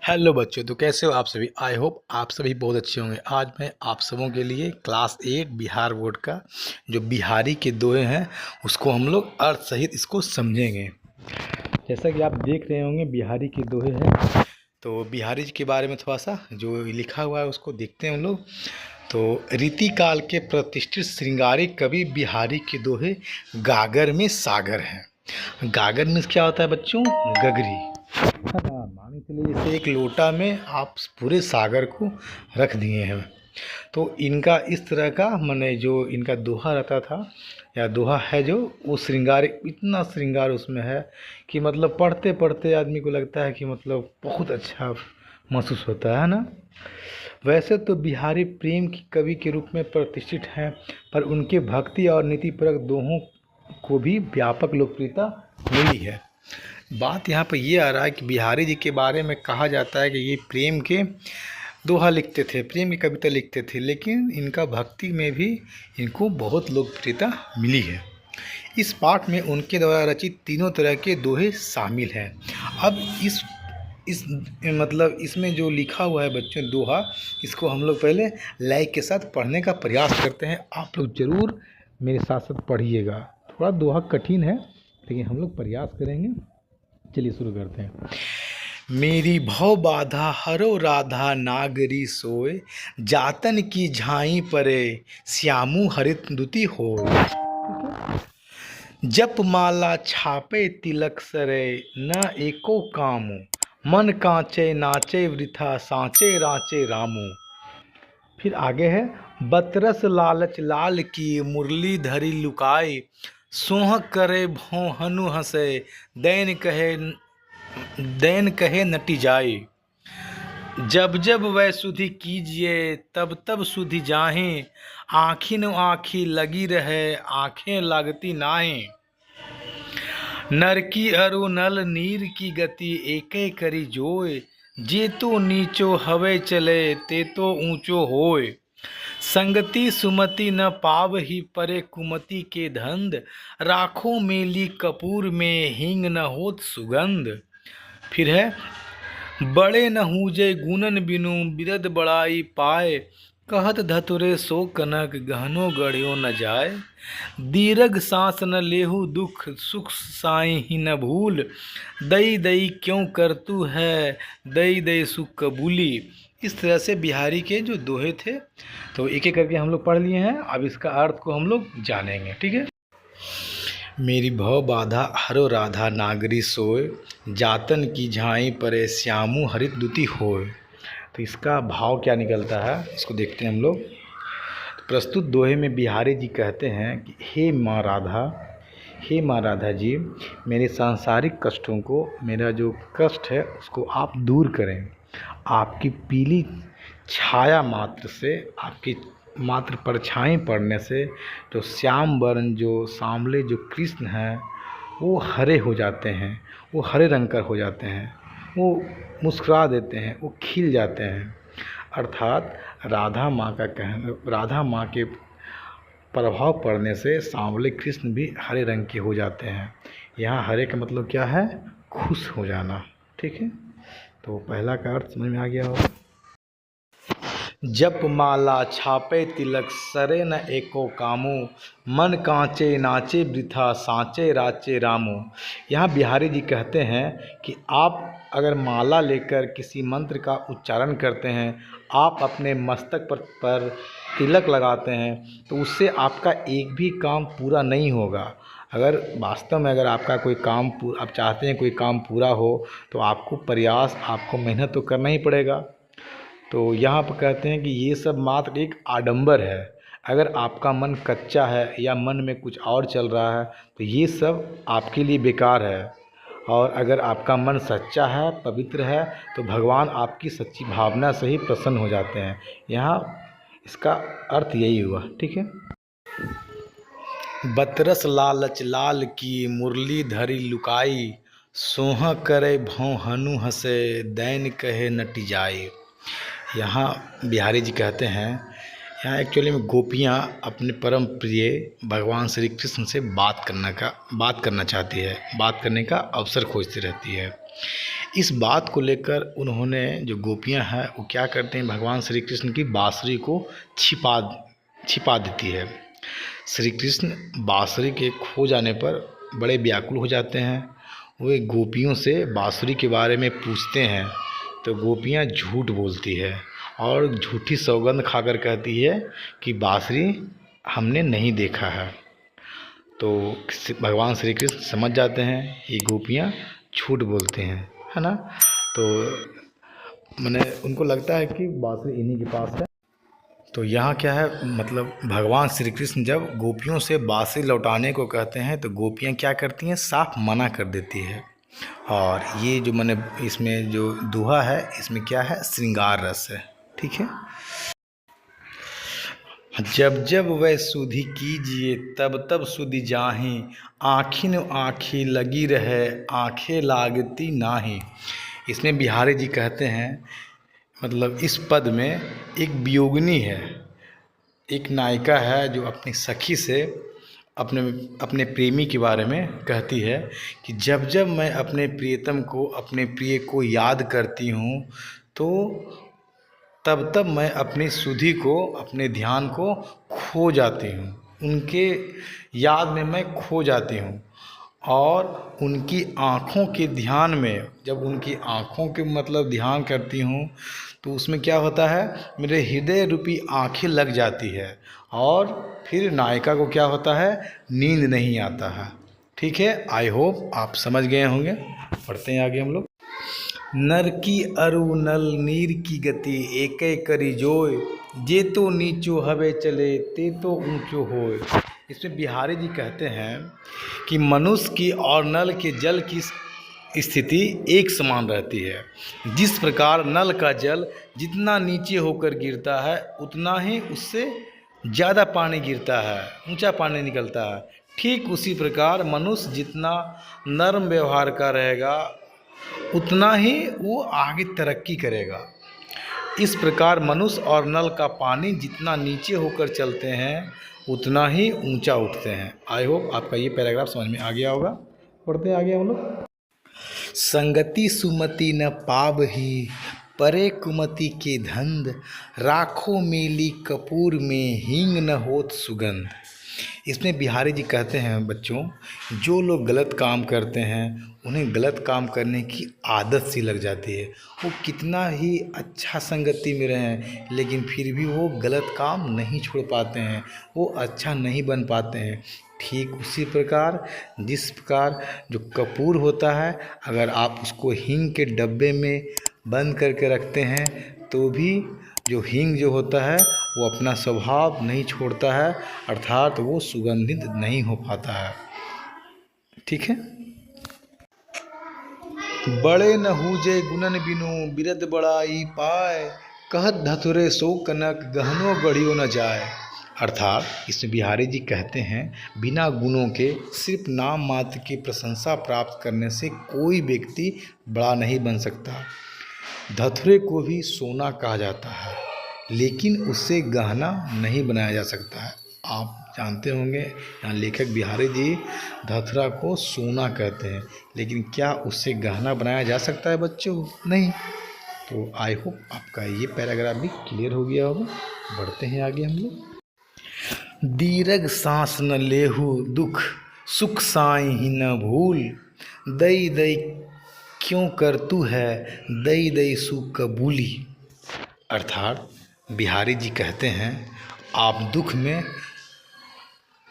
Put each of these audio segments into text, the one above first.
Hello बच्चों, तो कैसे हो आप सभी। आई होप आप सभी बहुत अच्छे होंगे। आज मैं आप सबों के लिए क्लास 8 बिहार बोर्ड का जो बिहारी के दोहे हैं उसको हम लोग अर्थ सहित इसको समझेंगे। जैसा कि आप देख रहे होंगे बिहारी के दोहे हैं, तो बिहारी जी के बारे में थोड़ा सा जो लिखा हुआ है उसको देखते हैं हम लोग। तो रीति काल के प्रतिष्ठित श्रृंगारी कवि बिहारी के दोहे गागर में सागर हैं। गागर में क्या होता है बच्चों? गगरी। है ना। मान के चलिए जैसे एक लोटा में आप पूरे सागर को रख दिए हैं, तो इनका इस तरह का माने जो इनका दोहा रहता था या दोहा है जो वो श्रृंगार, इतना श्रृंगार उसमें है कि मतलब पढ़ते पढ़ते आदमी को लगता है कि मतलब बहुत अच्छा महसूस होता है ना। वैसे तो बिहारी प्रेम की कवि के रूप में प्रतिष्ठित हैं, पर उनके भक्ति और नीतिपरक दोहों को भी व्यापक लोकप्रियता मिली है। बात यहाँ पर ये आ रहा है कि बिहारी जी के बारे में कहा जाता है कि ये प्रेम के दोहा लिखते थे, प्रेम की कविता लिखते थे, लेकिन इनका भक्ति में भी इनको बहुत लोकप्रियता मिली है। इस पाठ में उनके द्वारा रचित तीनों तरह के दोहे शामिल हैं। अब इस मतलब इसमें जो लिखा हुआ है बच्चों दोहा, इसको हम लोग पहले लय के साथ पढ़ने का प्रयास करते हैं। आप लोग ज़रूर मेरे साथ साथ पढ़िएगा। थोड़ा दोहा कठिन है लेकिन हम लोग प्रयास करेंगे। चलिए शुरू करते हैं। मेरी भव बाधा हरो राधा नागरी सोए, जातन की झाई परे श्यामू हरित दुति होए। जप माला छापे तिलक सरे, न एको कामू, मन कांचे नाचे वृथा सांचे राचे रामू। फिर आगे है, बतरस लालच लाल की मुरली धरी लुकाई, सोह करे भों हनु हंसे, दैन कहे नटी जाए। जब जब वह सुधि कीजिए तब तब सुधि जाहें, आँखिन आँखी लगी रहे आँखें लगती नाहें। नर की अरु नल नीर की गति एके करी जोय, जे तो नीचो हवे चले ते तो ऊंचो होय। संगति सुमति न पाव ही परे कुमति के धंध, राखो मेली कपूर में हिंग न होत सुगंध। फिर है, बड़े न हूजे गुणन बिनु बिरद बड़ाई पाए, कहत धतुरे सो कनक गहनो गढ़ियो न जाए। दीर्घ सांस न लेहु दुख सुख साई ही न भूल, दई दई क्यों करतू है दई दई सुख कबूली। इस तरह से बिहारी के जो दोहे थे तो एक एक करके हम लोग पढ़ लिए हैं। अब इसका अर्थ को हम लोग जानेंगे, ठीक है। मेरी भव बाधा हरो राधा नागरी सोए, जातन की झाई परे श्यामू हरित दुति होए। तो इसका भाव क्या निकलता है इसको देखते हैं हम लोग। तो प्रस्तुत दोहे में बिहारी जी कहते हैं कि हे माँ राधा, हे माँ राधा जी, मेरे सांसारिक कष्टों को, मेरा जो कष्ट है उसको आप दूर करें। आपकी पीली छाया मात्र से, आपकी मात्र परछाई पड़ने से जो श्याम वर्ण, जो सांवले जो कृष्ण हैं वो हरे हो जाते हैं, वो हरे रंग का हो जाते हैं, वो मुस्कुरा देते हैं, वो खिल जाते हैं। अर्थात राधा माँ का कहना, राधा माँ के प्रभाव पड़ने से सांवले कृष्ण भी हरे रंग के हो जाते हैं। यहाँ हरे का मतलब क्या है? खुश हो जाना, ठीक है। तो पहला का अर्थ समझ में आ गया होगा। जप माला छापे तिलक सरे न एको कामू, मन कांचे नाचे वृथा सांचे राचे रामू। यहाँ बिहारी जी कहते हैं कि आप अगर माला लेकर किसी मंत्र का उच्चारण करते हैं, आप अपने मस्तक पर तिलक लगाते हैं, तो उससे आपका एक भी काम पूरा नहीं होगा। अगर वास्तव में अगर आपका कोई काम आप चाहते हैं कोई काम पूरा हो, तो आपको प्रयास, आपको मेहनत तो करना ही पड़ेगा। तो यहाँ पर कहते हैं कि ये सब मात्र एक आडंबर है। अगर आपका मन कच्चा है या मन में कुछ और चल रहा है तो ये सब आपके लिए बेकार है। और अगर आपका मन सच्चा है, पवित्र है, तो भगवान आपकी सच्ची भावना से ही प्रसन्न हो जाते हैं। यहाँ इसका अर्थ यही हुआ, ठीक है। बतरस लालच लाल की मुरली धरी लुकाई, सोह करे भों हनु हंसे दैन कहे नटी जाए। यहाँ बिहारी जी कहते हैं, यहाँ एक्चुअली में गोपियाँ अपने परम प्रिय भगवान श्री कृष्ण से बात करना चाहती है, बात करने का अवसर खोजती रहती है। इस बात को लेकर उन्होंने, जो गोपियां हैं वो क्या करते हैं, भगवान श्री कृष्ण की बांसुरी को छिपा देती है। श्री कृष्ण बांसुरी के खो जाने पर बड़े व्याकुल हो जाते हैं। वे गोपियों से बांसुरी के बारे में पूछते हैं तो गोपियां झूठ बोलती है और झूठी सौगंध खाकर कहती है कि बांसुरी हमने नहीं देखा है। तो भगवान श्री कृष्ण समझ जाते हैं ये गोपियां झूठ बोलते हैं, है ना। तो मैंने उनको लगता है कि बांसुरी इन्हीं के पास है। तो यहाँ क्या है, मतलब भगवान श्री कृष्ण जब गोपियों से बांसुरी लौटाने को कहते हैं तो गोपियाँ क्या करती हैं, साफ मना कर देती है। और ये जो मैंने इसमें जो दोहा है इसमें क्या है, श्रृंगार रस है, ठीक है। जब जब वह सुधि कीजिए तब तब सुधि जाहि, आँखिन आँखी लगी रहे आँखें लागती नाही। इसमें बिहारी जी कहते हैं, मतलब इस पद में एक वियोगिनी है, एक नायिका है जो अपनी सखी से अपने प्रेमी के बारे में कहती है कि जब जब मैं अपने प्रियतम को, अपने प्रिय को याद करती हूँ तो तब तब मैं अपनी सुधि को, अपने ध्यान को खो जाती हूँ, उनके याद में मैं खो जाती हूँ। और उनकी आँखों के ध्यान में, जब उनकी आँखों के मतलब ध्यान करती हूँ तो उसमें क्या होता है, मेरे हृदय रूपी आँखें लग जाती है और फिर नायिका को क्या होता है, नींद नहीं आता है, ठीक है। आई होप आप समझ गए होंगे। पढ़ते हैं आगे हम लोग। नर की अरु नल नीर की गति एकै करी जोय, जे तो नीचो हवे चले ते तो ऊंचो होय। इसमें बिहारी जी कहते हैं कि मनुष्य की और नल के जल की स्थिति एक समान रहती है। जिस प्रकार नल का जल जितना नीचे होकर गिरता है उतना ही उससे ज़्यादा पानी गिरता है, ऊंचा पानी निकलता है। ठीक उसी प्रकार मनुष्य जितना नर्म व्यवहार का रहेगा उतना ही वो आगे तरक्की करेगा। इस प्रकार मनुष्य और नल का पानी जितना नीचे होकर चलते हैं उतना ही ऊंचा उठते हैं। आई होप आपका ये पैराग्राफ समझ में आ गया होगा। पढ़ते हैं आगे हम लोग। संगति सुमति न पावही, परे कुमति के धंध, राखो मेली कपूर में हींग न होत सुगंध। इसमें बिहारी जी कहते हैं, बच्चों जो लोग गलत काम करते हैं उन्हें गलत काम करने की आदत सी लग जाती है। वो कितना ही अच्छा संगति में रहें लेकिन फिर भी वो गलत काम नहीं छोड़ पाते हैं, वो अच्छा नहीं बन पाते हैं। ठीक उसी प्रकार जिस प्रकार जो कपूर होता है, अगर आप उसको हींग के डब्बे में बंद करके रखते हैं तो भी जो हींग जो होता है वो अपना स्वभाव नहीं छोड़ता है, अर्थात वो सुगंधित नहीं हो पाता है, ठीक है। बड़े न हूजे गुणन बिनु बिरद बड़ाई पाए, कहत धतुरे सो कनक गहनो गढ़ियो न जाए। अर्थात इसमें बिहारी जी कहते हैं, बिना गुणों के सिर्फ नाम मात्र की प्रशंसा प्राप्त करने से कोई व्यक्ति बड़ा नहीं बन सकता। धतुरे को भी सोना कहा जाता है लेकिन उससे गहना नहीं बनाया जा सकता है। आप जानते होंगे यहाँ लेखक बिहारी जी धतुरा को सोना कहते हैं, लेकिन क्या उससे गहना बनाया जा सकता है बच्चों? नहीं। तो आई होप आपका ये पैराग्राफ भी क्लियर हो गया होगा। बढ़ते हैं आगे हम लोग। दीर्घ सांस न लेहु दुख, सुख साई ही न भूल, दई दई क्यों कर तू है, दई दई सुख कबूली। अर्थात बिहारी जी कहते हैं, आप दुख में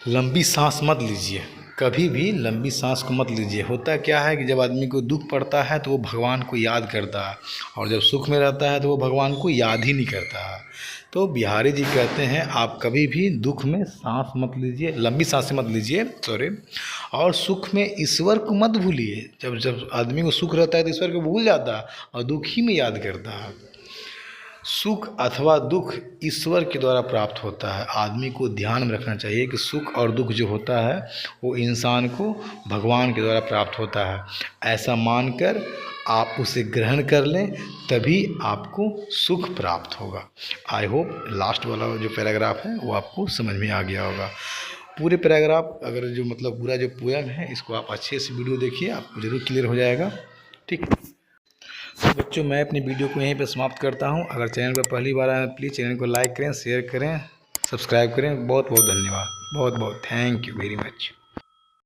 लंबी सांस मत लीजिए, कभी भी लंबी सांस को मत लीजिए। होता क्या है कि जब आदमी को दुख पड़ता है तो वो भगवान को याद करता है और जब सुख में रहता है तो वो भगवान को याद ही नहीं करता है। तो बिहारी जी कहते हैं, आप कभी भी दुख में सांस मत लीजिए, लंबी सांसें मत लीजिए, सॉरी। और सुख में ईश्वर को मत भूलिए। जब जब आदमी को सुख रहता है तो ईश्वर को भूल जाता है और दुख ही में याद करता है। सुख अथवा दुख ईश्वर के द्वारा प्राप्त होता है। आदमी को ध्यान में रखना चाहिए कि सुख और दुख जो होता है वो इंसान को भगवान के द्वारा प्राप्त होता है। ऐसा मानकर आप उसे ग्रहण कर लें, तभी आपको सुख प्राप्त होगा। आई होप लास्ट वाला जो पैराग्राफ है वो आपको समझ में आ गया होगा। पूरे पैराग्राफ अगर जो मतलब पूरा जो पोएम है इसको आप अच्छे से वीडियो देखिए, आपको ज़रूर क्लियर हो जाएगा, ठीक है। बच्चों मैं अपनी वीडियो को यहीं पर समाप्त करता हूं। अगर चैनल पर पहली बार आए प्लीज़ चैनल को लाइक करें, शेयर करें, सब्सक्राइब करें। बहुत बहुत धन्यवाद, बहुत बहुत थैंक यू वेरी मच।